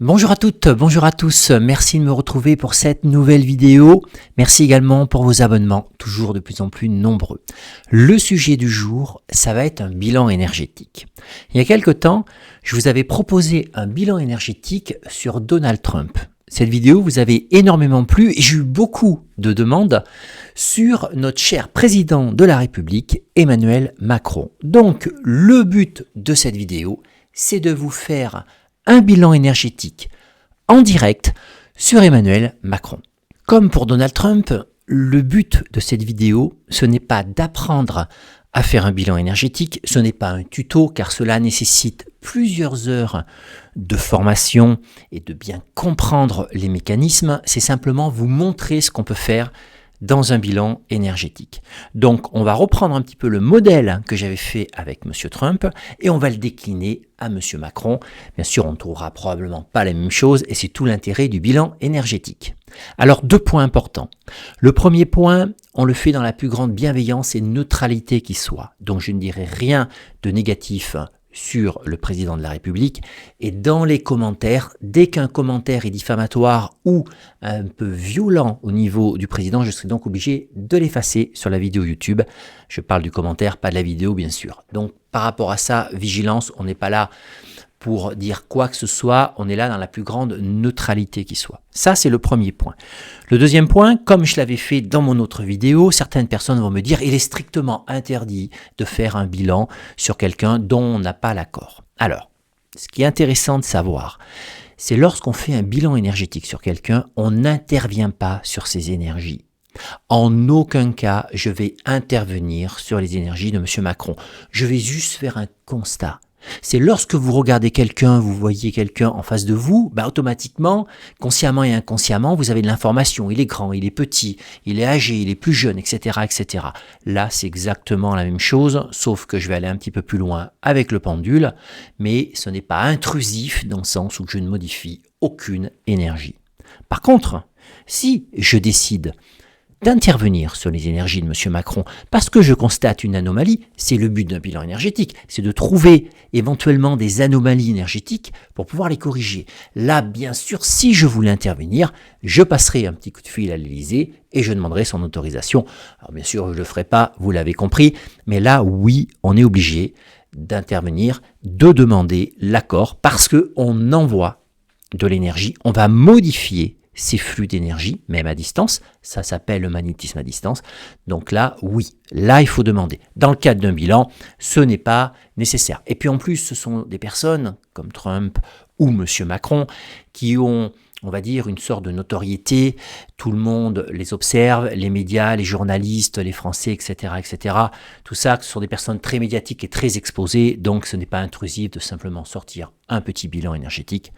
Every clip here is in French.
Bonjour à toutes, bonjour à tous, merci de me retrouver pour cette nouvelle vidéo. Merci également pour vos abonnements, toujours de plus en plus nombreux. Le sujet du jour, ça va être un bilan énergétique. Il y a quelque temps, je vous avais proposé un bilan énergétique sur Donald Trump. Cette vidéo vous avait énormément plu et j'ai eu beaucoup de demandes sur notre cher président de la République, Emmanuel Macron. Donc, le but de cette vidéo, c'est de vous faire un bilan énergétique en direct sur Emmanuel Macron. Comme pour Donald Trump, le but de cette vidéo, ce n'est pas d'apprendre à faire un bilan énergétique, ce n'est pas un tuto car cela nécessite plusieurs heures de formation et de bien comprendre les mécanismes, c'est simplement vous montrer ce qu'on peut faire dans un bilan énergétique. Donc, on va reprendre un petit peu le modèle que j'avais fait avec M. Trump et on va le décliner à M. Macron. Bien sûr, on ne trouvera probablement pas la même chose et c'est tout l'intérêt du bilan énergétique. Alors, 2 points importants. Le premier point, on le fait dans la plus grande bienveillance et neutralité qui soit. Donc, je ne dirai rien de négatif sur le président de la République et dans les commentaires, dès qu'un commentaire est diffamatoire ou un peu violent au niveau du président, je serai donc obligé de l'effacer sur la vidéo YouTube. Je parle du commentaire, pas de la vidéo bien sûr. Donc par rapport à ça, vigilance, on n'est pas là pour dire quoi que ce soit, on est là dans la plus grande neutralité qui soit. Ça, c'est le premier point. Le deuxième point, comme je l'avais fait dans mon autre vidéo, certaines personnes vont me dire il est strictement interdit de faire un bilan sur quelqu'un dont on n'a pas l'accord. Alors, ce qui est intéressant de savoir, c'est lorsqu'on fait un bilan énergétique sur quelqu'un, on n'intervient pas sur ses énergies. En aucun cas, je vais intervenir sur les énergies de M. Macron. Je vais juste faire un constat. C'est lorsque vous regardez quelqu'un, vous voyez quelqu'un en face de vous, automatiquement, consciemment et inconsciemment, vous avez de l'information. Il est grand, il est petit, il est âgé, il est plus jeune, etc., etc. Là, c'est exactement la même chose, sauf que je vais aller un petit peu plus loin avec le pendule, mais ce n'est pas intrusif dans le sens où je ne modifie aucune énergie. Par contre, si je décide d'intervenir sur les énergies de M. Macron parce que je constate une anomalie, c'est le but d'un bilan énergétique, c'est de trouver éventuellement des anomalies énergétiques pour pouvoir les corriger. Là, bien sûr, si je voulais intervenir, je passerai un petit coup de fil à l'Élysée et je demanderai son autorisation. Alors bien sûr, je ne le ferai pas, vous l'avez compris, mais là, oui, on est obligé d'intervenir, de demander l'accord parce qu'on envoie de l'énergie, on va modifier ces flux d'énergie, même à distance, ça s'appelle le magnétisme à distance. Donc là, oui, là il faut demander. Dans le cadre d'un bilan, ce n'est pas nécessaire. Et puis en plus, ce sont des personnes comme Trump ou M. Macron qui ont, on va dire, une sorte de notoriété. Tout le monde les observe, les médias, les journalistes, les Français, etc., etc. Tout ça, ce sont des personnes très médiatiques et très exposées, donc ce n'est pas intrusif de simplement sortir un petit bilan énergétique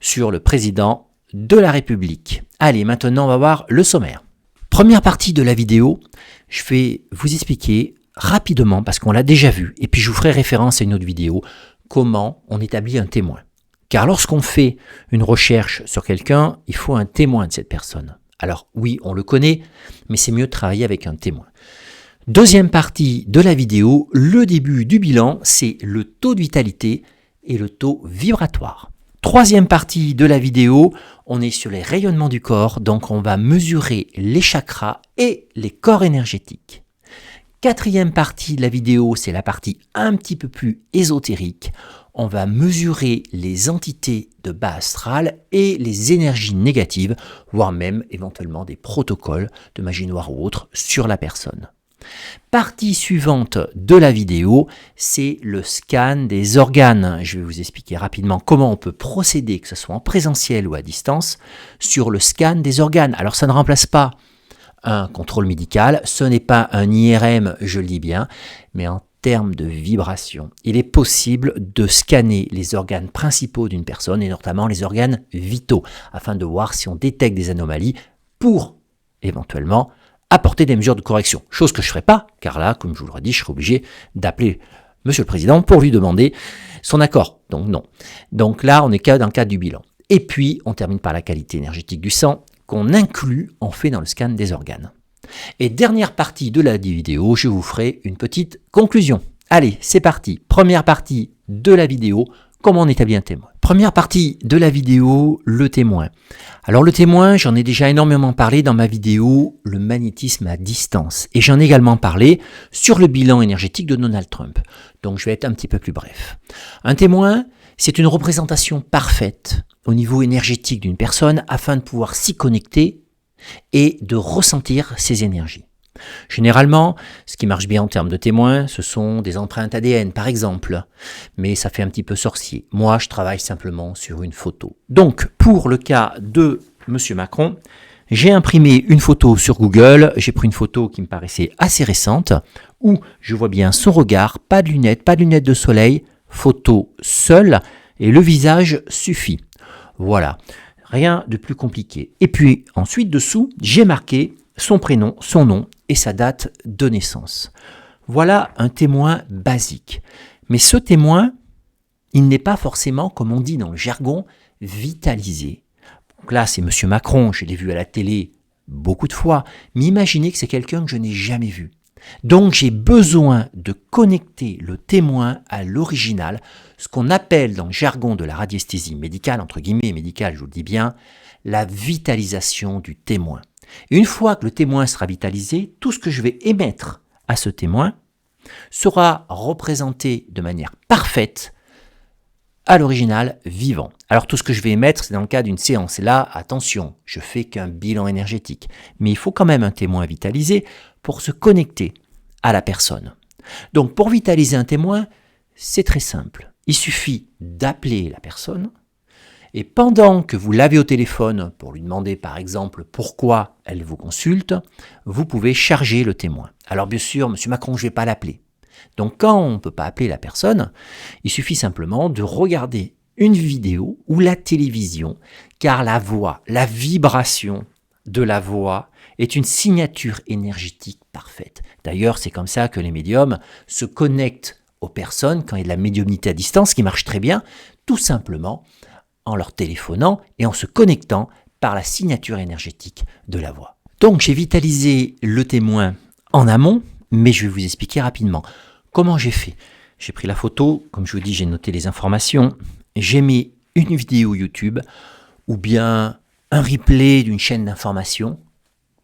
sur le président de la République. Allez, maintenant on va voir le sommaire. Première partie de la vidéo, je vais vous expliquer rapidement, parce qu'on l'a déjà vu, et puis je vous ferai référence à une autre vidéo, comment on établit un témoin. Car lorsqu'on fait une recherche sur quelqu'un, il faut un témoin de cette personne. Alors oui, on le connaît, mais c'est mieux de travailler avec un témoin. Deuxième partie de la vidéo, le début du bilan, c'est le taux de vitalité et le taux vibratoire. Troisième partie de la vidéo, on est sur les rayonnements du corps, donc on va mesurer les chakras et les corps énergétiques. Quatrième partie de la vidéo, c'est la partie un petit peu plus ésotérique. On va mesurer les entités de bas astral et les énergies négatives, voire même éventuellement des protocoles de magie noire ou autre sur la personne. Partie suivante de la vidéo, c'est le scan des organes. Je vais vous expliquer rapidement comment on peut procéder, que ce soit en présentiel ou à distance, sur le scan des organes. Alors ça ne remplace pas un contrôle médical, ce n'est pas un IRM, je le dis bien, mais en termes de vibration, il est possible de scanner les organes principaux d'une personne, et notamment les organes vitaux, afin de voir si on détecte des anomalies pour éventuellement apporter des mesures de correction. Chose que je ne ferai pas, car là, comme je vous l'aurais dit, je serai obligé d'appeler Monsieur le Président pour lui demander son accord. Donc non. Donc là, on est dans le cadre du bilan. Et puis, on termine par la qualité énergétique du sang, qu'on inclut en fait dans le scan des organes. Et dernière partie de la vidéo, je vous ferai une petite conclusion. Allez, c'est parti. Première partie de la vidéo, comment on établit un témoin. Première partie de la vidéo, le témoin. Alors le témoin, j'en ai déjà énormément parlé dans ma vidéo, le magnétisme à distance. Et j'en ai également parlé sur le bilan énergétique de Donald Trump. Donc je vais être un petit peu plus bref. Un témoin, c'est une représentation parfaite au niveau énergétique d'une personne afin de pouvoir s'y connecter et de ressentir ses énergies. Généralement, ce qui marche bien en termes de témoins, ce sont des empreintes ADN par exemple, mais ça fait un petit peu sorcier. Moi, je travaille simplement sur une photo. Donc, pour le cas de M. Macron, j'ai imprimé une photo sur Google, j'ai pris une photo qui me paraissait assez récente, où je vois bien son regard, pas de lunettes de soleil, photo seule, et le visage suffit. Voilà, rien de plus compliqué. Et puis ensuite, dessous, j'ai marqué son prénom, son nom et sa date de naissance. Voilà un témoin basique. Mais ce témoin, il n'est pas forcément, comme on dit dans le jargon, vitalisé. Donc là, c'est M. Macron, je l'ai vu à la télé beaucoup de fois, mais imaginez que c'est quelqu'un que je n'ai jamais vu. Donc j'ai besoin de connecter le témoin à l'original, ce qu'on appelle dans le jargon de la radiesthésie médicale, entre guillemets médicale, je vous le dis bien, la vitalisation du témoin. Et une fois que le témoin sera vitalisé, tout ce que je vais émettre à ce témoin sera représenté de manière parfaite à l'original vivant. Alors tout ce que je vais émettre, c'est dans le cas d'une séance. Et là, attention, je fais qu'un bilan énergétique. Mais il faut quand même un témoin vitalisé pour se connecter à la personne. Donc pour vitaliser un témoin, c'est très simple. Il suffit d'appeler la personne. Et pendant que vous l'avez au téléphone pour lui demander par exemple pourquoi elle vous consulte, vous pouvez charger le témoin. Alors bien sûr, M. Macron, je ne vais pas l'appeler. Donc quand on ne peut pas appeler la personne, il suffit simplement de regarder une vidéo ou la télévision, car la voix, la vibration de la voix est une signature énergétique parfaite. D'ailleurs, c'est comme ça que les médiums se connectent aux personnes quand il y a de la médiumnité à distance, qui marche très bien, tout simplement en leur téléphonant et en se connectant par la signature énergétique de la voix. Donc j'ai vitalisé le témoin en amont, mais je vais vous expliquer rapidement comment j'ai fait. J'ai pris la photo, comme je vous dis, j'ai noté les informations, j'ai mis une vidéo YouTube ou bien un replay d'une chaîne d'information.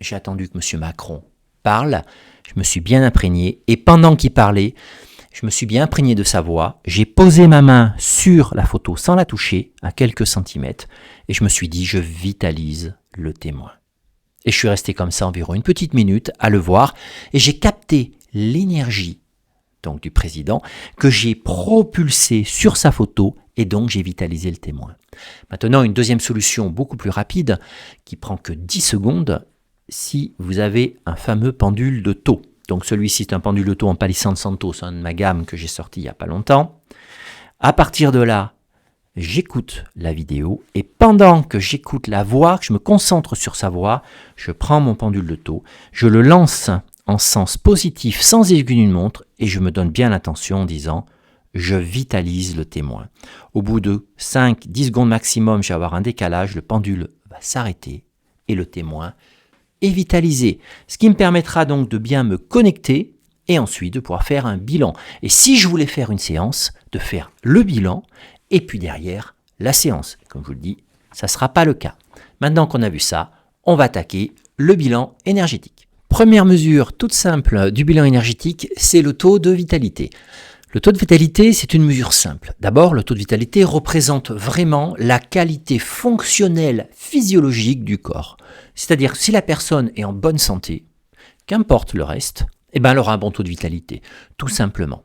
J'ai attendu que M. Macron parle, je me suis bien imprégné et pendant qu'il parlait, je me suis bien imprégné de sa voix, j'ai posé ma main sur la photo sans la toucher, à quelques centimètres, et je me suis dit, je vitalise le témoin. Et je suis resté comme ça environ une petite minute à le voir, et j'ai capté l'énergie donc du président que j'ai propulsée sur sa photo, et donc j'ai vitalisé le témoin. Maintenant, une deuxième solution beaucoup plus rapide, qui prend que 10 secondes, si vous avez un fameux pendule de taux. Donc celui-ci, c'est un pendule de taux en palissandre Santos, un de ma gamme que j'ai sorti il n'y a pas longtemps. À partir de là, j'écoute la vidéo et pendant que j'écoute la voix, que je me concentre sur sa voix, je prends mon pendule de taux, je le lance en sens positif sans aiguille d'une montre et je me donne bien l'intention en disant « je vitalise le témoin ». Au bout de 5-10 secondes maximum, je vais avoir un décalage, le pendule va s'arrêter et le témoin et vitaliser, ce qui me permettra donc de bien me connecter et ensuite de pouvoir faire un bilan. Et si je voulais faire une séance, de faire le bilan et puis derrière la séance. Comme je vous le dis, ça ne sera pas le cas. Maintenant qu'on a vu ça, on va attaquer le bilan énergétique. Première mesure toute simple du bilan énergétique, c'est le taux de vitalité. Le taux de vitalité, c'est une mesure simple. D'abord, le taux de vitalité représente vraiment la qualité fonctionnelle physiologique du corps. C'est-à-dire, si la personne est en bonne santé, qu'importe le reste, eh ben, elle aura un bon taux de vitalité, tout simplement.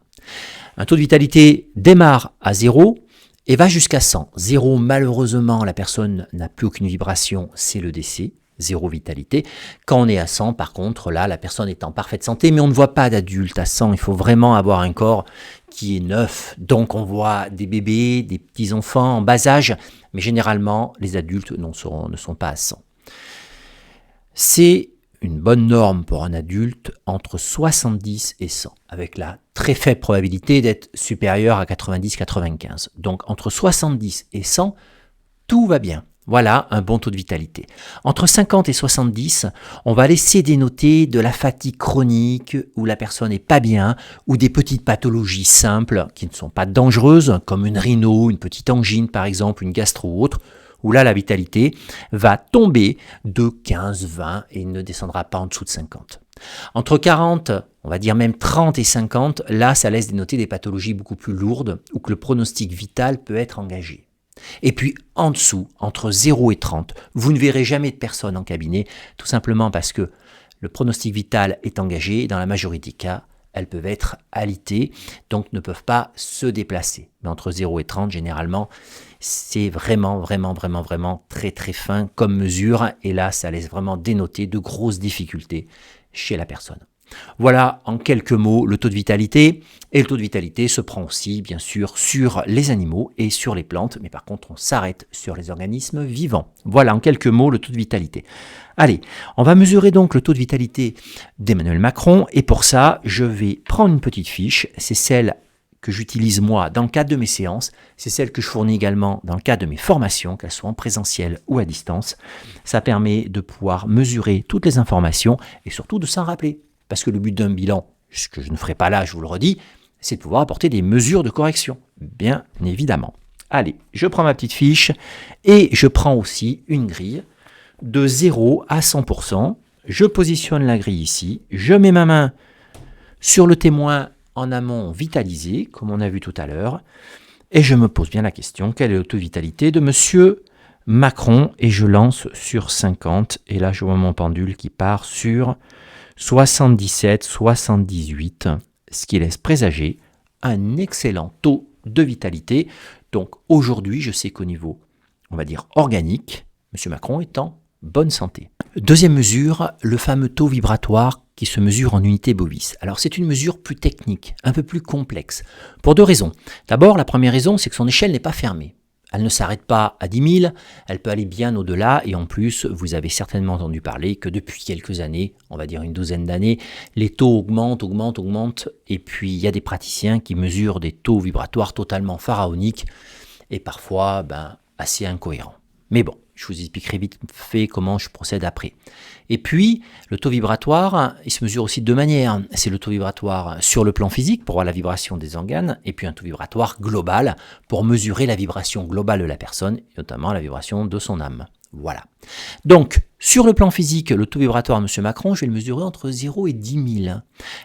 Un taux de vitalité démarre à 0 et va jusqu'à 100. 0, malheureusement, la personne n'a plus aucune vibration, c'est le décès. 0 vitalité. Quand on est à 100, par contre, là, la personne est en parfaite santé, mais on ne voit pas d'adulte à 100. Il faut vraiment avoir un corps qui est neuf. Donc, on voit des bébés, des petits-enfants en bas âge, mais généralement, les adultes ne sont pas à 100. C'est une bonne norme pour un adulte entre 70 et 100, avec la très faible probabilité d'être supérieur à 90-95. Donc, entre 70 et 100, tout va bien. Voilà un bon taux de vitalité. Entre 50 et 70, on va laisser dénoter de la fatigue chronique où la personne n'est pas bien ou des petites pathologies simples qui ne sont pas dangereuses comme une rhino, une petite angine par exemple, une gastro ou autre, où là la vitalité va tomber de 15-20 et ne descendra pas en dessous de 50. Entre 40, on va dire même 30 et 50, là ça laisse dénoter des pathologies beaucoup plus lourdes où que le pronostic vital peut être engagé. Et puis en dessous, entre 0 et 30, vous ne verrez jamais de personnes en cabinet, tout simplement parce que le pronostic vital est engagé et dans la majorité des cas, elles peuvent être alitées, donc ne peuvent pas se déplacer. Mais entre 0 et 30, généralement, c'est vraiment très très fin comme mesure et là, ça laisse vraiment dénoter de grosses difficultés chez la personne. Voilà en quelques mots le taux de vitalité. Et le taux de vitalité se prend aussi bien sûr sur les animaux et sur les plantes, mais par contre on s'arrête sur les organismes vivants. Voilà en quelques mots le taux de vitalité. Allez, on va mesurer donc le taux de vitalité d'Emmanuel Macron et pour ça je vais prendre une petite fiche, c'est celle que j'utilise moi dans le cadre de mes séances, c'est celle que je fournis également dans le cadre de mes formations, qu'elles soient en présentiel ou à distance. Ça permet de pouvoir mesurer toutes les informations et surtout de s'en rappeler. Parce que le but d'un bilan, ce que je ne ferai pas là, je vous le redis, c'est de pouvoir apporter des mesures de correction, bien évidemment. Allez, je prends ma petite fiche et je prends aussi une grille de 0 à 100%. Je positionne la grille ici, je mets ma main sur le témoin en amont vitalisé, comme on a vu tout à l'heure, et je me pose bien la question, quelle est l'auto-vitalité de Monsieur Macron? Et je lance sur 50, et là je vois mon pendule qui part sur 77, 78, ce qui laisse présager un excellent taux de vitalité. Donc aujourd'hui, je sais qu'au niveau, on va dire organique, M. Macron est en bonne santé. Deuxième mesure, le fameux taux vibratoire qui se mesure en unité Bovis. Alors c'est une mesure plus technique, un peu plus complexe, pour deux raisons. D'abord, la première raison, c'est que son échelle n'est pas fermée. Elle ne s'arrête pas à 10 000, elle peut aller bien au-delà et en plus, vous avez certainement entendu parler que depuis quelques années, on va dire une douzaine d'années, les taux augmentent et puis il y a des praticiens qui mesurent des taux vibratoires totalement pharaoniques et parfois assez incohérents. Mais bon, je vous expliquerai vite fait comment je procède après. Et puis, le taux vibratoire, il se mesure aussi de deux manières. C'est le taux vibratoire sur le plan physique pour voir la vibration des organes, et puis un taux vibratoire global pour mesurer la vibration globale de la personne, et notamment la vibration de son âme. Voilà. Donc, sur le plan physique, le taux vibratoire de M. Macron, je vais le mesurer entre 0 et 10 000.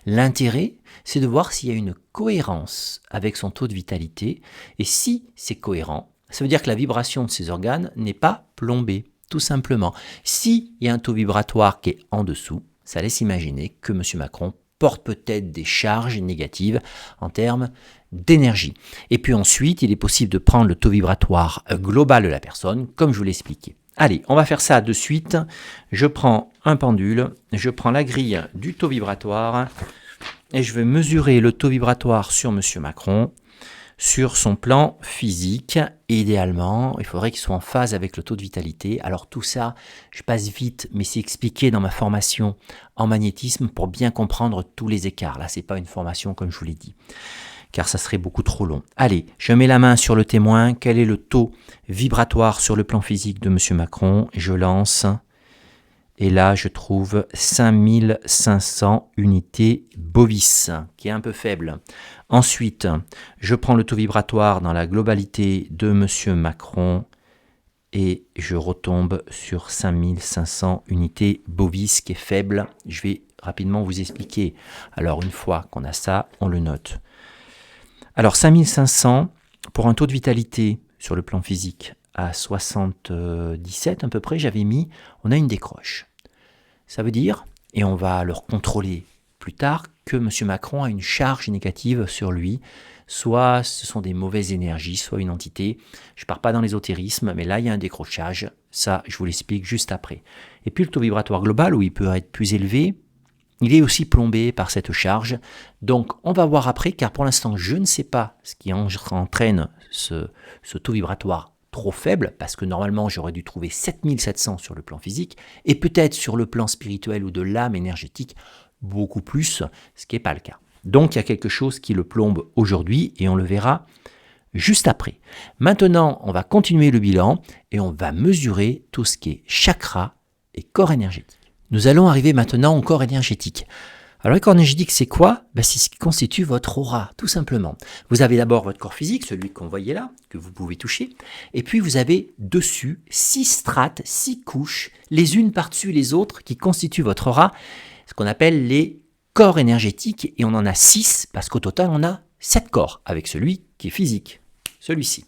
L'intérêt, c'est de voir s'il y a une cohérence avec son taux de vitalité, et si c'est cohérent, ça veut dire que la vibration de ces organes n'est pas plombée, tout simplement. S'il y a un taux vibratoire qui est en dessous, ça laisse imaginer que M. Macron porte peut-être des charges négatives en termes d'énergie. Et puis ensuite, il est possible de prendre le taux vibratoire global de la personne, comme je vous l'ai expliqué. Allez, on va faire ça de suite. Je prends un pendule, je prends la grille du taux vibratoire et je vais mesurer le taux vibratoire sur M. Macron. Sur son plan physique, idéalement, il faudrait qu'il soit en phase avec le taux de vitalité. Alors tout ça, je passe vite, mais c'est expliqué dans ma formation en magnétisme pour bien comprendre tous les écarts. Là, c'est pas une formation comme je vous l'ai dit, car ça serait beaucoup trop long. Allez, je mets la main sur le témoin. Quel est le taux vibratoire sur le plan physique de M. Macron? Je lance. Et là, je trouve 5500 unités Bovis, qui est un peu faible. Ensuite, je prends le taux vibratoire dans la globalité de M. Macron et je retombe sur 5500 unités Bovis, qui est faible. Je vais rapidement vous expliquer. Alors, une fois qu'on a ça, on le note. Alors, 5500 pour un taux de vitalité sur le plan physique à 77 à peu près, j'avais mis, on a une décroche. Ça veut dire, et on va le contrôler plus tard, que M. Macron a une charge négative sur lui, soit ce sont des mauvaises énergies, soit une entité. Je ne pars pas dans l'ésotérisme, mais là il y a un décrochage, ça je vous l'explique juste après. Et puis le taux vibratoire global, où il peut être plus élevé, il est aussi plombé par cette charge. Donc on va voir après, car pour l'instant je ne sais pas ce qui entraîne ce taux vibratoire trop faible, parce que normalement j'aurais dû trouver 7700 sur le plan physique, et peut-être sur le plan spirituel ou de l'âme énergétique, beaucoup plus, ce qui n'est pas le cas. Donc il y a quelque chose qui le plombe aujourd'hui, et on le verra juste après. Maintenant, on va continuer le bilan et on va mesurer tout ce qui est chakra et corps énergétique. Nous allons arriver maintenant au corps énergétique. Alors le corps énergétique, c'est quoi? C'est ce qui constitue votre aura, tout simplement. Vous avez d'abord votre corps physique, celui qu'on voyait là, que vous pouvez toucher. Et puis vous avez dessus 6 strates, 6 couches, les unes par-dessus les autres, qui constituent votre aura, ce qu'on appelle les corps énergétiques. Et on en a 6, parce qu'au total, on a 7 corps, avec celui qui est physique, celui-ci.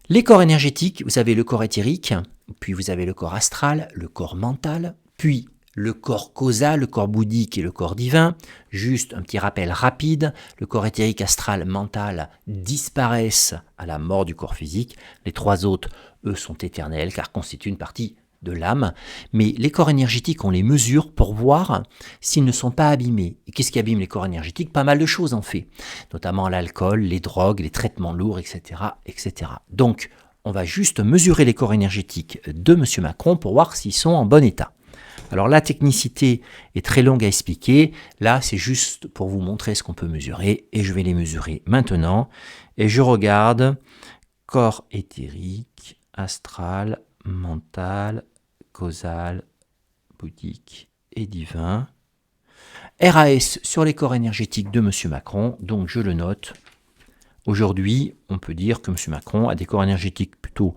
Les corps énergétiques, vous avez le corps éthérique, puis vous avez le corps astral, le corps mental, puis le corps causal, le corps bouddhique et le corps divin. Juste un petit rappel rapide, le corps éthérique, astral, mental disparaissent à la mort du corps physique. Les 3 autres, eux, sont éternels car constituent une partie de l'âme. Mais les corps énergétiques, on les mesure pour voir s'ils ne sont pas abîmés. Et qu'est-ce qui abîme les corps énergétiques? Pas mal de choses en fait, notamment l'alcool, les drogues, les traitements lourds, etc., etc. Donc, on va juste mesurer les corps énergétiques de M. Macron pour voir s'ils sont en bon état. Alors la technicité est très longue à expliquer, là c'est juste pour vous montrer ce qu'on peut mesurer et je vais les mesurer maintenant. Et je regarde corps éthérique, astral, mental, causal, bouddhique et divin. RAS sur les corps énergétiques de M. Macron, donc je le note. Aujourd'hui, on peut dire que M. Macron a des corps énergétiques plutôt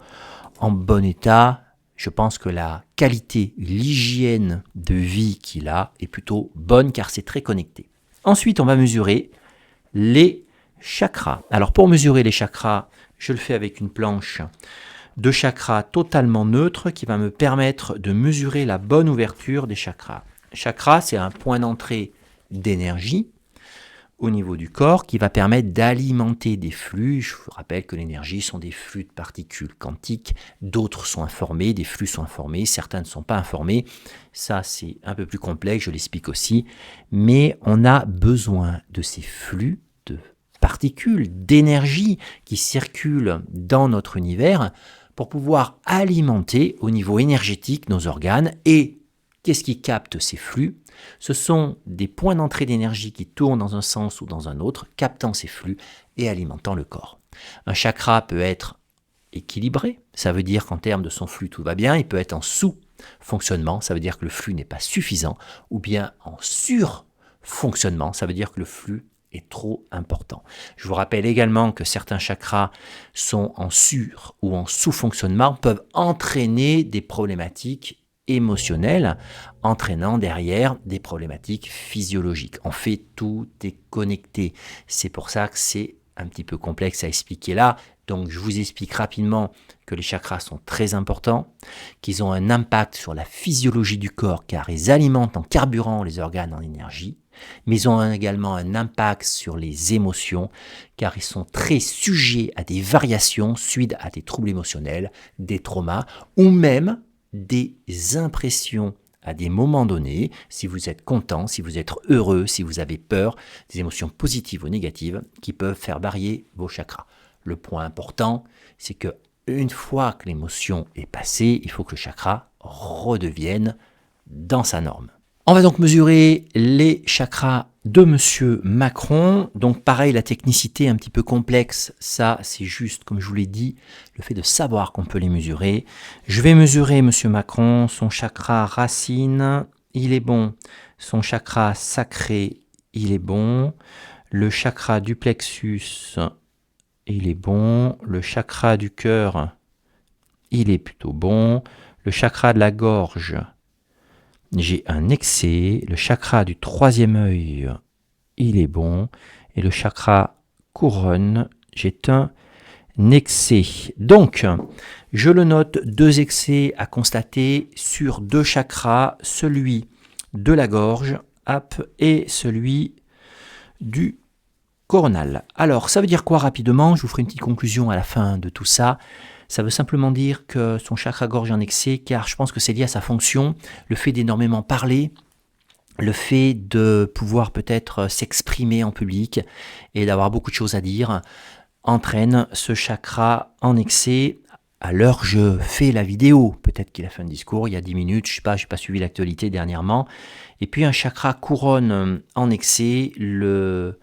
en bon état. Je pense que la qualité, l'hygiène de vie qu'il a est plutôt bonne car c'est très connecté. Ensuite, on va mesurer les chakras. Alors pour mesurer les chakras, je le fais avec une planche de chakras totalement neutre qui va me permettre de mesurer la bonne ouverture des chakras. Chakra, c'est un point d'entrée d'énergie au niveau du corps qui va permettre d'alimenter des flux. Je vous rappelle que l'énergie sont des flux de particules quantiques, d'autres sont informés, des flux sont informés, certains ne sont pas informés. Ça, c'est un peu plus complexe, je l'explique aussi. Mais on a besoin de ces flux de particules, d'énergie qui circulent dans notre univers pour pouvoir alimenter au niveau énergétique nos organes. Et qu'est-ce qui capte ces flux? Ce sont des points d'entrée d'énergie qui tournent dans un sens ou dans un autre, captant ces flux et alimentant le corps. Un chakra peut être équilibré, ça veut dire qu'en termes de son flux tout va bien, il peut être en sous-fonctionnement, ça veut dire que le flux n'est pas suffisant, ou bien en sur-fonctionnement, ça veut dire que le flux est trop important. Je vous rappelle également que certains chakras sont en sur- ou en sous-fonctionnement, peuvent entraîner des problématiques émotionnelles, entraînant derrière des problématiques physiologiques. En fait, tout est connecté. C'est pour ça que c'est un petit peu complexe à expliquer là. Donc, je vous explique rapidement que les chakras sont très importants, qu'ils ont un impact sur la physiologie du corps car ils alimentent en carburant les organes en énergie, mais ils ont également un impact sur les émotions car ils sont très sujets à des variations suite à des troubles émotionnels, des traumas ou même des impressions à des moments donnés, si vous êtes content, si vous êtes heureux, si vous avez peur, des émotions positives ou négatives qui peuvent faire varier vos chakras. Le point important, c'est que une fois que l'émotion est passée, il faut que le chakra redevienne dans sa norme. On va donc mesurer les chakras de M. Macron. Donc pareil, la technicité est un petit peu complexe. Ça, c'est juste, comme je vous l'ai dit, le fait de savoir qu'on peut les mesurer. Je vais mesurer M. Macron, son chakra racine, il est bon. Son chakra sacré, il est bon. Le chakra du plexus, il est bon. Le chakra du cœur, il est plutôt bon. Le chakra de la gorge, j'ai un excès. Le chakra du troisième œil, il est bon. Et le chakra couronne, j'ai un excès. Donc, je le note, 2 excès à constater sur 2 chakras, celui de la gorge et celui du coronal. Alors, ça veut dire quoi rapidement? Je vous ferai une petite conclusion à la fin de tout ça. Ça veut simplement dire que son chakra-gorge est en excès, car je pense que c'est lié à sa fonction, le fait d'énormément parler, le fait de pouvoir peut-être s'exprimer en public et d'avoir beaucoup de choses à dire, entraîne ce chakra en excès. À l'heure où je fais la vidéo, peut-être qu'il a fait un discours il y a 10 minutes, je n'ai pas suivi l'actualité dernièrement. Et puis un chakra couronne en excès, le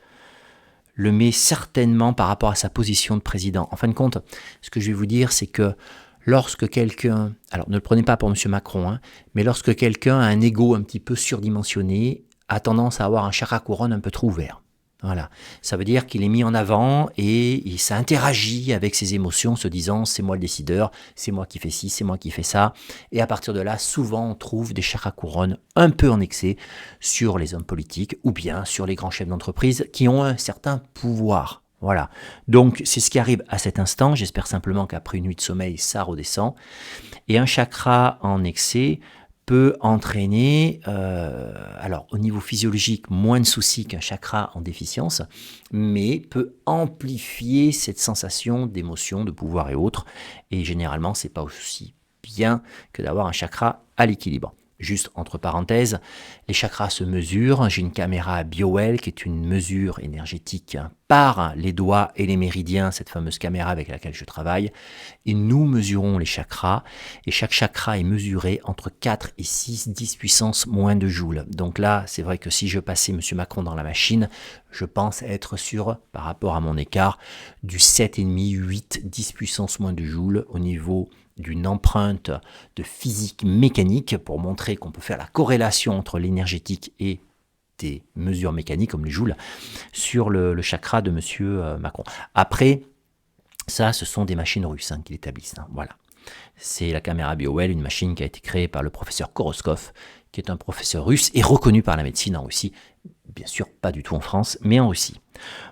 le met certainement par rapport à sa position de président. En fin de compte, ce que je vais vous dire, c'est que lorsque quelqu'un, alors ne le prenez pas pour M. Macron, hein, mais lorsque quelqu'un a un ego un petit peu surdimensionné, a tendance à avoir un chakra couronne un peu trop ouvert. Voilà, ça veut dire qu'il est mis en avant et ça interagit avec ses émotions, se disant c'est moi le décideur, c'est moi qui fais ci, c'est moi qui fais ça. Et à partir de là, souvent on trouve des chakras couronnes un peu en excès sur les hommes politiques ou bien sur les grands chefs d'entreprise qui ont un certain pouvoir. Voilà, donc c'est ce qui arrive à cet instant. J'espère simplement qu'après une nuit de sommeil, ça redescend. Et un chakra en excès peut entraîner, alors au niveau physiologique, moins de soucis qu'un chakra en déficience, mais peut amplifier cette sensation d'émotion, de pouvoir et autres. Et généralement, c'est pas aussi bien que d'avoir un chakra à l'équilibre. Juste entre parenthèses, les chakras se mesurent. J'ai une caméra BioWell qui est une mesure énergétique par les doigts et les méridiens, cette fameuse caméra avec laquelle je travaille. Et nous mesurons les chakras. Et chaque chakra est mesuré entre 4 et 6, 10 puissance moins de joules. Donc là, c'est vrai que si je passais M. Macron dans la machine, je pense être sur, par rapport à mon écart, du 7,5, 8, 10 puissance moins de joules au niveau d'une empreinte de physique mécanique pour montrer qu'on peut faire la corrélation entre l'énergétique et des mesures mécaniques comme les joules sur le chakra de M. Macron. Après, ça, ce sont des machines russes qui l'établissent. Voilà. C'est la caméra BioWell, une machine qui a été créée par le professeur Koroskov, qui est un professeur russe et reconnu par la médecine en Russie. Bien sûr, pas du tout en France, mais en Russie.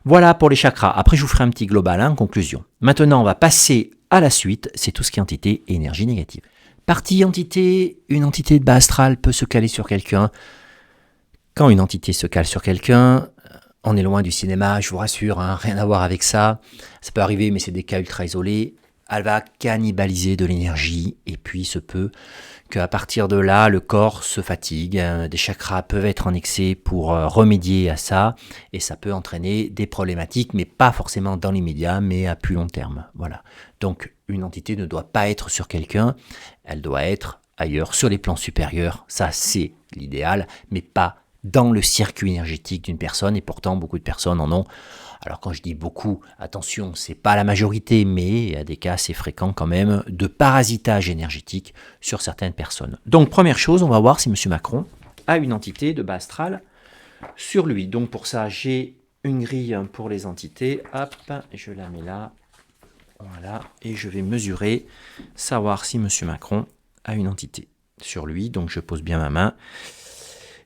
Voilà pour les chakras. Après, je vous ferai un petit global en conclusion. Maintenant, on va passer à la suite. C'est tout ce qui est entité et énergie négative. Partie entité, une entité de bas astral peut se caler sur quelqu'un. Quand une entité se cale sur quelqu'un, on est loin du cinéma, je vous rassure, rien à voir avec ça. Ça peut arriver, mais c'est des cas ultra isolés. Elle va cannibaliser de l'énergie et puis il se peut qu'à partir de là, le corps se fatigue. Des chakras peuvent être en excès pour remédier à ça et ça peut entraîner des problématiques, mais pas forcément dans l'immédiat, mais à plus long terme. Voilà. Donc, une entité ne doit pas être sur quelqu'un, elle doit être ailleurs, sur les plans supérieurs. Ça, c'est l'idéal, mais pas dans le circuit énergétique d'une personne et pourtant, beaucoup de personnes en ont. Alors quand je dis beaucoup, attention, c'est pas la majorité, mais il y a des cas assez fréquents quand même de parasitage énergétique sur certaines personnes. Donc première chose, on va voir si M. Macron a une entité de bas astral sur lui. Donc pour ça, j'ai une grille pour les entités. Hop, je la mets là. Voilà, et je vais mesurer, savoir si M. Macron a une entité sur lui. Donc je pose bien ma main.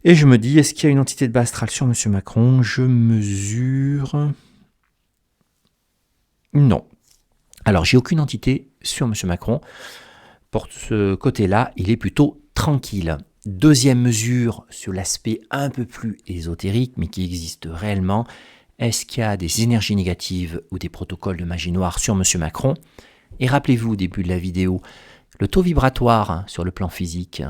Et je me dis, est-ce qu'il y a une entité de bas astral sur M. Macron? Je mesure... Non. Alors, j'ai aucune entité sur M. Macron. Pour ce côté-là, il est plutôt tranquille. Deuxième mesure sur l'aspect un peu plus ésotérique, mais qui existe réellement. Est-ce qu'il y a des énergies négatives ou des protocoles de magie noire sur M. Macron? Et rappelez-vous au début de la vidéo, le taux vibratoire sur le plan physique,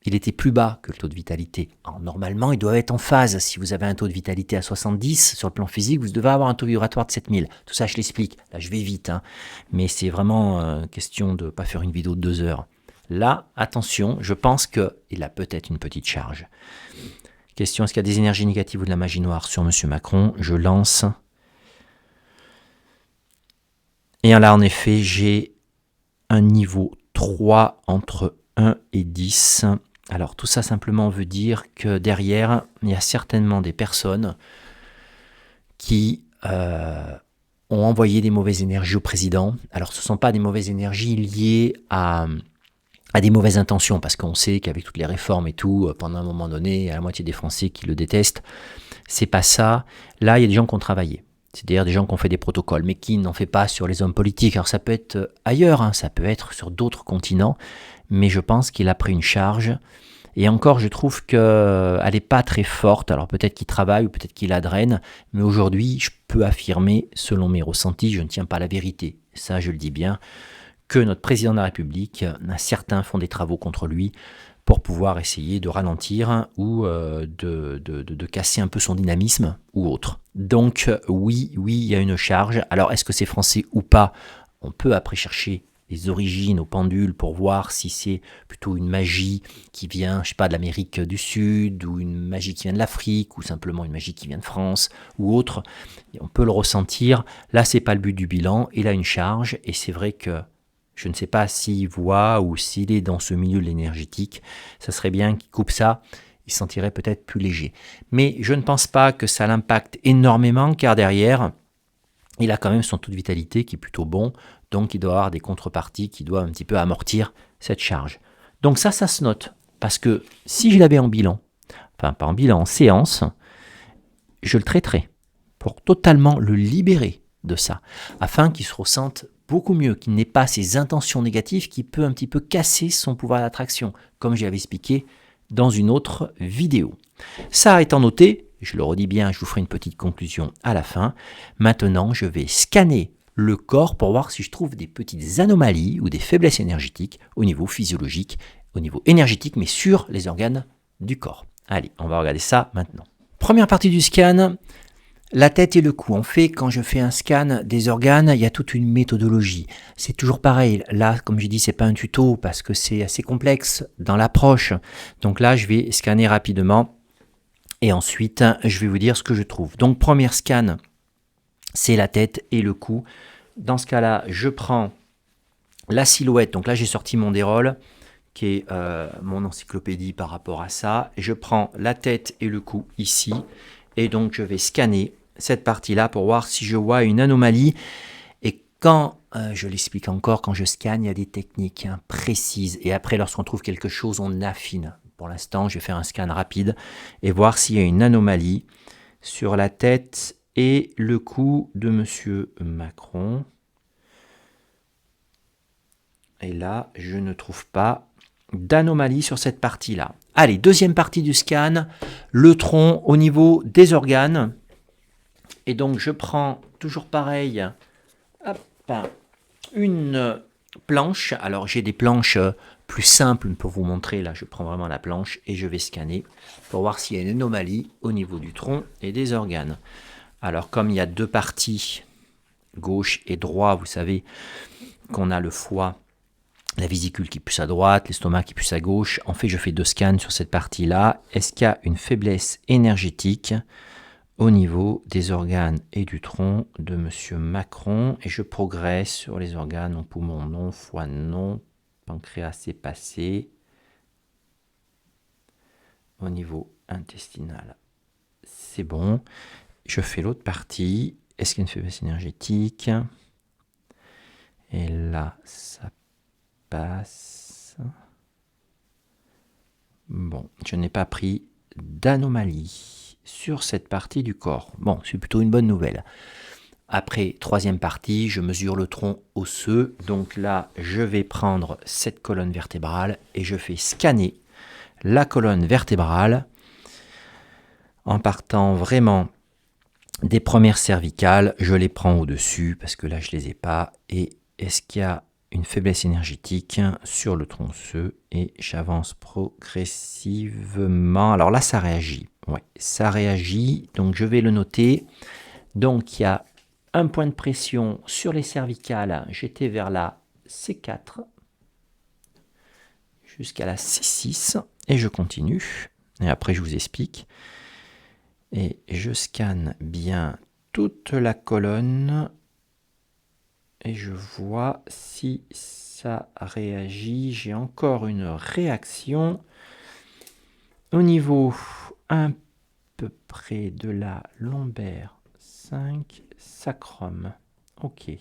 il était plus bas que le taux de vitalité. Alors, normalement, il doit être en phase. Si vous avez un taux de vitalité à 70 sur le plan physique, vous devez avoir un taux vibratoire de 7000. Tout ça, je l'explique. Là, je vais vite. Mais c'est vraiment question de ne pas faire une vidéo de 2 heures. Là, attention, je pense qu'il a peut-être une petite charge. Question, est-ce qu'il y a des énergies négatives ou de la magie noire sur M. Macron? Je lance. Et là, en effet, j'ai un niveau 3 entre 1 et 10. Alors tout ça simplement veut dire que derrière, il y a certainement des personnes qui ont envoyé des mauvaises énergies au président. Alors ce ne sont pas des mauvaises énergies liées à des mauvaises intentions, parce qu'on sait qu'avec toutes les réformes et tout, pendant un moment donné, il y a la moitié des Français qui le détestent. C'est pas ça. Là, il y a des gens qui ont travaillé. C'est-à-dire des gens qui ont fait des protocoles, mais qui n'en fait pas sur les hommes politiques. Alors ça peut être ailleurs, ça peut être sur d'autres continents, mais je pense qu'il a pris une charge. Et encore, je trouve qu'elle n'est pas très forte. Alors peut-être qu'il travaille ou peut-être qu'il la draine, mais aujourd'hui, je peux affirmer, selon mes ressentis, je ne tiens pas la vérité. Ça, je le dis bien, que notre président de la République, certains font des travaux contre lui pour pouvoir essayer de ralentir ou de casser un peu son dynamisme ou autre. Donc oui, il y a une charge. Alors est-ce que c'est français ou pas? On peut après chercher les origines au pendule pour voir si c'est plutôt une magie qui vient, je sais pas, de l'Amérique du Sud, ou une magie qui vient de l'Afrique, ou simplement une magie qui vient de France, ou autre. Et on peut le ressentir. Là, c'est pas le but du bilan. Il a une charge, et c'est vrai que je ne sais pas s'il voit ou s'il est dans ce milieu de l'énergétique. Ça serait bien qu'il coupe ça. Il se sentirait peut-être plus léger. Mais je ne pense pas que ça l'impacte énormément, car derrière, il a quand même son taux de vitalité qui est plutôt bon. Donc, il doit avoir des contreparties qui doivent un petit peu amortir cette charge. Donc ça se note. Parce que si je l'avais en bilan, enfin pas en bilan, en séance, je le traiterais pour totalement le libérer de ça, afin qu'il se ressente beaucoup mieux, qu'il n'ait pas ces intentions négatives qui peut un petit peu casser son pouvoir d'attraction, comme j'avais expliqué dans une autre vidéo. Ça étant noté, je le redis bien, je vous ferai une petite conclusion à la fin. Maintenant, je vais scanner le corps pour voir si je trouve des petites anomalies ou des faiblesses énergétiques au niveau physiologique, au niveau énergétique, mais sur les organes du corps. Allez, on va regarder ça maintenant. Première partie du scan, la tête et le cou. En fait, quand je fais un scan des organes, il y a toute une méthodologie. C'est toujours pareil. Là, comme j'ai dit, c'est pas un tuto parce que c'est assez complexe dans l'approche. Donc là, je vais scanner rapidement et ensuite, je vais vous dire ce que je trouve. Donc, premier scan, c'est la tête et le cou. Dans ce cas-là, je prends la silhouette. Donc là, j'ai sorti mon dérolle, qui est mon encyclopédie par rapport à ça. Je prends la tête et le cou ici. Et donc, je vais scanner cette partie-là pour voir si je vois une anomalie. Et quand, je l'explique encore, quand je scanne, il y a des techniques précises. Et après, lorsqu'on trouve quelque chose, on affine. Pour l'instant, je vais faire un scan rapide et voir s'il y a une anomalie sur la tête et le cou de Monsieur Macron. Et là, je ne trouve pas d'anomalie sur cette partie-là. Allez, deuxième partie du scan, le tronc au niveau des organes. Et donc, je prends toujours pareil, une planche. Alors, j'ai des planches plus simples pour vous montrer. Là, je prends vraiment la planche et je vais scanner pour voir s'il y a une anomalie au niveau du tronc et des organes. Alors, comme il y a deux parties, gauche et droit, vous savez qu'on a le foie, la vésicule qui pousse à droite, l'estomac qui pousse à gauche. En fait, je fais deux scans sur cette partie-là. Est-ce qu'il y a une faiblesse énergétique au niveau des organes et du tronc de Monsieur Macron? Et je progresse sur les organes. Donc, poumon non, foie non, pancréas c'est passé. Au niveau intestinal, c'est bon. Je fais l'autre partie. Est-ce qu'il y a une faiblesse énergétique? Et là, ça passe. Bon, je n'ai pas pris d'anomalie sur cette partie du corps. Bon, c'est plutôt une bonne nouvelle. Après, troisième partie, je mesure le tronc osseux. Donc là, je vais prendre cette colonne vertébrale et je fais scanner la colonne vertébrale en partant vraiment des premières cervicales. Je les prends au-dessus parce que là, je ne les ai pas. Et est-ce qu'il y a une faiblesse énergétique sur le tronc osseux? Et j'avance progressivement. Alors là, ça réagit. Ouais, ça réagit. Donc, je vais le noter. Donc, il y a un point de pression sur les cervicales. J'étais vers la C4 jusqu'à la C6. Et je continue. Et après, je vous explique. Et je scanne bien toute la colonne. Et je vois si ça réagit. J'ai encore une réaction au niveau à peu près de la lombaire 5 sacrum. Ok.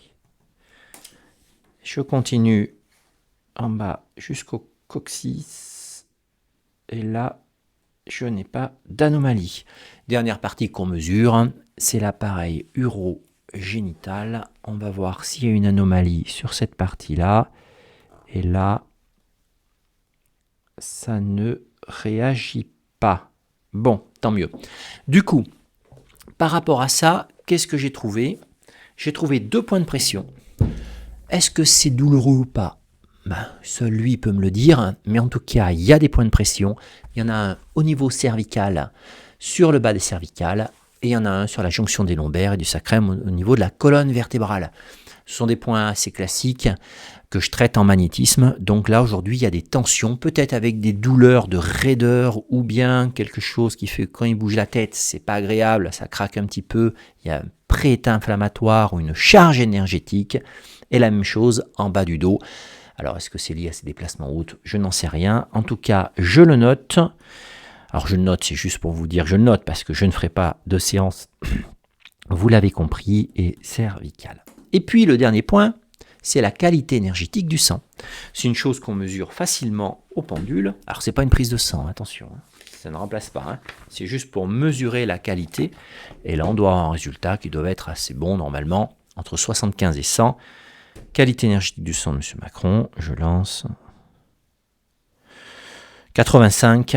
Je continue en bas jusqu'au coccyx. Et là, je n'ai pas d'anomalie. Dernière partie qu'on mesure, c'est l'appareil urogénital. On va voir s'il y a une anomalie sur cette partie-là. Et là, ça ne réagit pas. Bon, tant mieux. Du coup, par rapport à ça, qu'est-ce que j'ai trouvé? J'ai trouvé deux points de pression. Est-ce que c'est douloureux ou pas? Seul lui peut me le dire, mais en tout cas, il y a des points de pression. Il y en a un au niveau cervical, sur le bas des cervicales, et il y en a un sur la jonction des lombaires et du sacrum au niveau de la colonne vertébrale. Ce sont des points assez classiques que je traite en magnétisme. Donc là, aujourd'hui, il y a des tensions, peut-être avec des douleurs de raideur ou bien quelque chose qui fait que quand il bouge la tête, c'est pas agréable, ça craque un petit peu. Il y a un pré-état inflammatoire ou une charge énergétique. Et la même chose en bas du dos. Alors, est-ce que c'est lié à ces déplacements hautes? Je n'en sais rien. En tout cas, je le note. Alors, je le note, c'est juste pour vous dire, je le note parce que je ne ferai pas de séance, vous l'avez compris, et cervicale. Et puis, le dernier point, c'est la qualité énergétique du sang. C'est une chose qu'on mesure facilement au pendule. Alors, ce n'est pas une prise de sang, attention, ça ne remplace pas. C'est juste pour mesurer la qualité. Et là, on doit avoir un résultat qui doit être assez bon, normalement, entre 75 et 100. Qualité énergétique du sang de M. Macron, je lance. 85,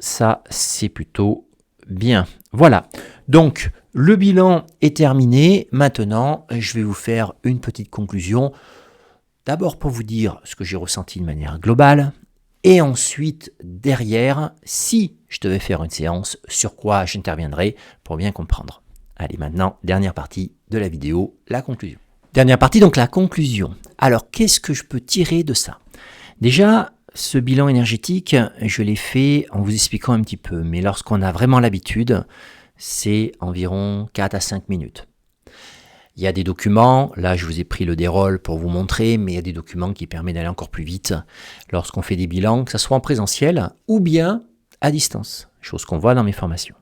ça, c'est plutôt bien. Voilà, donc le bilan est terminé. Maintenant, je vais vous faire une petite conclusion. D'abord pour vous dire ce que j'ai ressenti de manière globale. Et ensuite, derrière, si je devais faire une séance, sur quoi j'interviendrai pour bien comprendre. Allez, maintenant, dernière partie de la vidéo, la conclusion. Dernière partie, donc la conclusion. Alors, qu'est-ce que je peux tirer de ça? Déjà, ce bilan énergétique, je l'ai fait en vous expliquant un petit peu, mais lorsqu'on a vraiment l'habitude, c'est environ 4 à 5 minutes. Il y a des documents, là je vous ai pris le déroll pour vous montrer, mais il y a des documents qui permettent d'aller encore plus vite lorsqu'on fait des bilans, que ce soit en présentiel ou bien à distance, chose qu'on voit dans mes formations.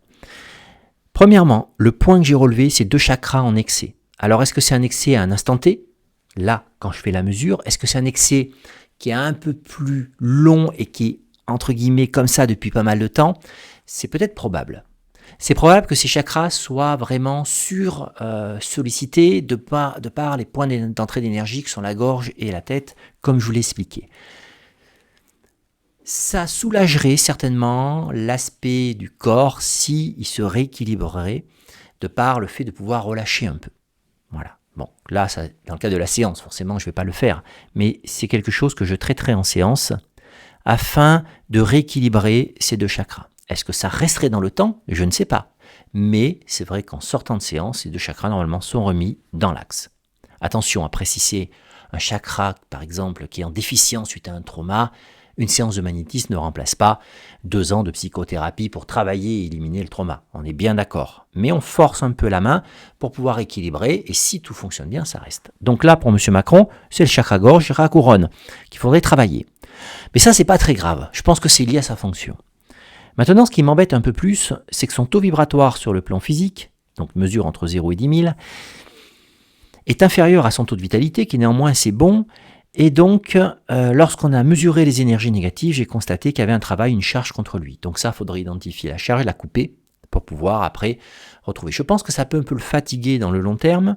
Premièrement, le point que j'ai relevé, c'est 2 chakras en excès. Alors, est-ce que c'est un excès à un instant T? Là, quand je fais la mesure, est-ce que c'est un excès qui est un peu plus long et qui est, entre guillemets, comme ça depuis pas mal de temps? C'est peut-être probable. C'est probable que ces chakras soient vraiment sollicités de par les points d'entrée d'énergie qui sont la gorge et la tête, comme je vous l'ai expliqué. Ça soulagerait certainement l'aspect du corps s'il se rééquilibrerait de par le fait de pouvoir relâcher un peu. Voilà. Bon, là, ça, dans le cas de la séance, forcément, je ne vais pas le faire. Mais c'est quelque chose que je traiterai en séance afin de rééquilibrer ces 2 chakras. Est-ce que ça resterait dans le temps? Je ne sais pas. Mais c'est vrai qu'en sortant de séance, ces 2 chakras, normalement, sont remis dans l'axe. Attention, après, si c'est un chakra, par exemple, qui est en déficience suite à un trauma, une séance de magnétisme ne remplace pas 2 ans de psychothérapie pour travailler et éliminer le trauma. On est bien d'accord. Mais on force un peu la main pour pouvoir équilibrer et si tout fonctionne bien, ça reste. Donc là, pour M. Macron, c'est le chakra gorge, chakra couronne qu'il faudrait travailler. Mais ça, c'est pas très grave. Je pense que c'est lié à sa fonction. Maintenant, ce qui m'embête un peu plus, c'est que son taux vibratoire sur le plan physique, donc mesure entre 0 et 10 000, est inférieur à son taux de vitalité, qui est néanmoins assez bon. Et donc, lorsqu'on a mesuré les énergies négatives, j'ai constaté qu'il y avait un travail, une charge contre lui. Donc ça, il faudrait identifier la charge et la couper pour pouvoir après retrouver. Je pense que ça peut un peu le fatiguer dans le long terme,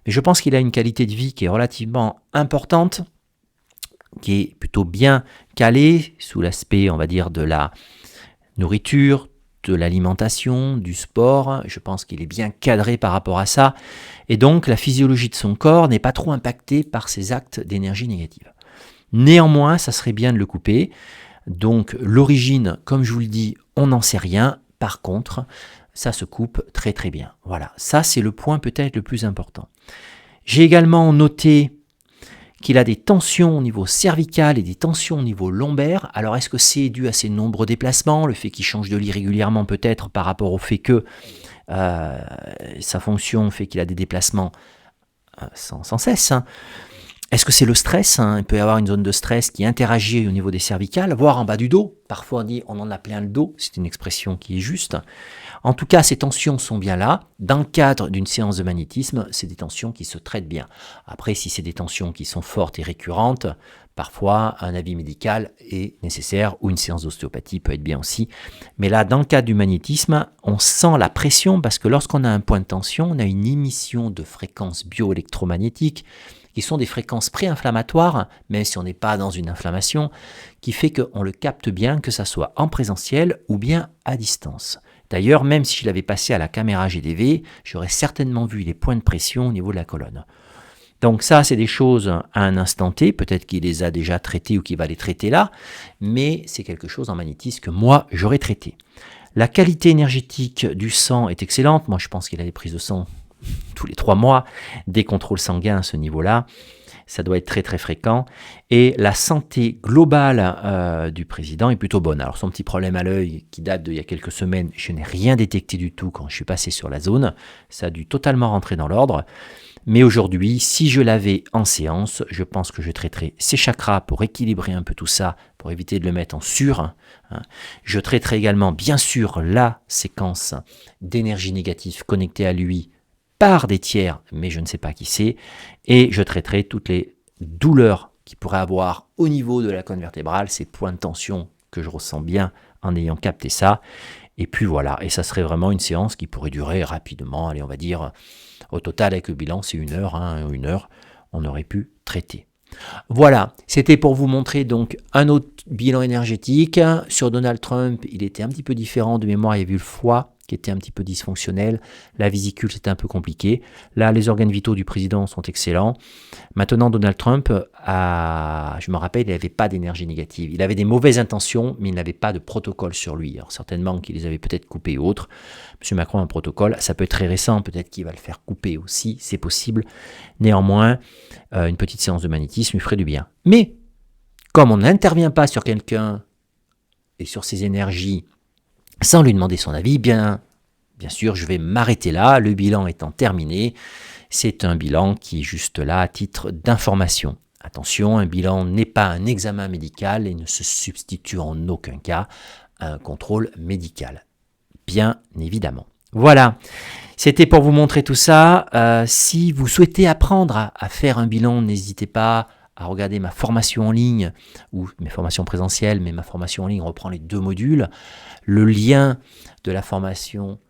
mais je pense qu'il a une qualité de vie qui est relativement importante, qui est plutôt bien calée sous l'aspect, on va dire, de la nourriture, de l'alimentation, du sport. Je pense qu'il est bien cadré par rapport à ça. Et donc, la physiologie de son corps n'est pas trop impactée par ces actes d'énergie négative. Néanmoins, ça serait bien de le couper. Donc, l'origine, comme je vous le dis, on n'en sait rien. Par contre, ça se coupe très très bien. Voilà, ça c'est le point peut-être le plus important. J'ai également noté qu'il a des tensions au niveau cervical et des tensions au niveau lombaire. Alors, est-ce que c'est dû à ses nombreux déplacements, le fait qu'il change de lit régulièrement peut-être par rapport au fait que sa fonction fait qu'il a des déplacements sans cesse, hein. Est-ce que c'est le stress, hein? Il peut y avoir une zone de stress qui interagit au niveau des cervicales, voire en bas du dos. Parfois on dit on en a plein le dos, c'est une expression qui est juste. En tout cas, ces tensions sont bien là. Dans le cadre d'une séance de magnétisme, c'est des tensions qui se traitent bien. Après, si c'est des tensions qui sont fortes et récurrentes, parfois un avis médical est nécessaire ou une séance d'ostéopathie peut être bien aussi. Mais là, dans le cadre du magnétisme, on sent la pression parce que lorsqu'on a un point de tension, on a une émission de fréquences bioélectromagnétiques qui sont des fréquences pré-inflammatoires, même si on n'est pas dans une inflammation, qui fait qu'on le capte bien, que ça soit en présentiel ou bien à distance. D'ailleurs, même si je l'avais passé à la caméra GDV, j'aurais certainement vu les points de pression au niveau de la colonne. Donc ça, c'est des choses à un instant T, peut-être qu'il les a déjà traitées ou qu'il va les traiter là, mais c'est quelque chose en magnétisme que moi, j'aurais traité. La qualité énergétique du sang est excellente. Moi, je pense qu'il a des prises de sang tous les 3 mois, des contrôles sanguins à ce niveau-là. Ça doit être très très fréquent. Et la santé globale du président est plutôt bonne. Alors son petit problème à l'œil qui date d'il y a quelques semaines, je n'ai rien détecté du tout quand je suis passé sur la zone. Ça a dû totalement rentrer dans l'ordre. Mais aujourd'hui, si je l'avais en séance, je pense que je traiterai ses chakras pour équilibrer un peu tout ça, pour éviter de le mettre en sur. Je traiterai également, bien sûr, la séquence d'énergie négative connectée à lui par des tiers, mais je ne sais pas qui c'est. Et je traiterai toutes les douleurs qu'il pourrait avoir au niveau de la colonne vertébrale, ces points de tension que je ressens bien en ayant capté ça. Et puis voilà, et ça serait vraiment une séance qui pourrait durer rapidement, allez, on va dire, au total avec le bilan, c'est 1 heure, 1 heure, on aurait pu traiter. Voilà, c'était pour vous montrer donc un autre bilan énergétique. Sur Donald Trump, il était un petit peu différent de mémoire, il y avait eu le foie qui était un petit peu dysfonctionnel, la vésicule c'était un peu compliqué. Là, les organes vitaux du président sont excellents. Maintenant, Donald Trump, je me rappelle, il n'avait pas d'énergie négative. Il avait des mauvaises intentions, mais il n'avait pas de protocole sur lui. Alors certainement qu'il les avait peut-être coupés ou autres. M. Macron a un protocole, ça peut être très récent, peut-être qu'il va le faire couper aussi, c'est possible. Néanmoins, une petite séance de magnétisme lui ferait du bien. Mais, comme on n'intervient pas sur quelqu'un et sur ses énergies sans lui demander son avis, bien sûr, je vais m'arrêter là, le bilan étant terminé. C'est un bilan qui est juste là à titre d'information. Attention, un bilan n'est pas un examen médical et ne se substitue en aucun cas à un contrôle médical. Bien évidemment. Voilà, c'était pour vous montrer tout ça. Si vous souhaitez apprendre à faire un bilan, n'hésitez pas à regarder ma formation en ligne, ou mes formations présentielles, mais ma formation en ligne reprend les 2 modules. Le lien de la formation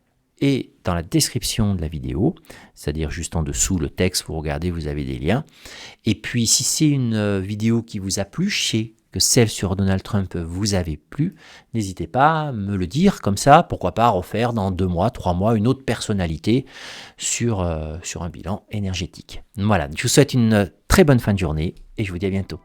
est dans la description de la vidéo, c'est-à-dire juste en dessous le texte, vous regardez, vous avez des liens. Et puis si c'est une vidéo qui vous a plu, je sais que celle sur Donald Trump vous avait plu, n'hésitez pas à me le dire comme ça, pourquoi pas refaire dans 2 mois, 3 mois une autre personnalité sur un bilan énergétique. Voilà, je vous souhaite une très bonne fin de journée et je vous dis à bientôt.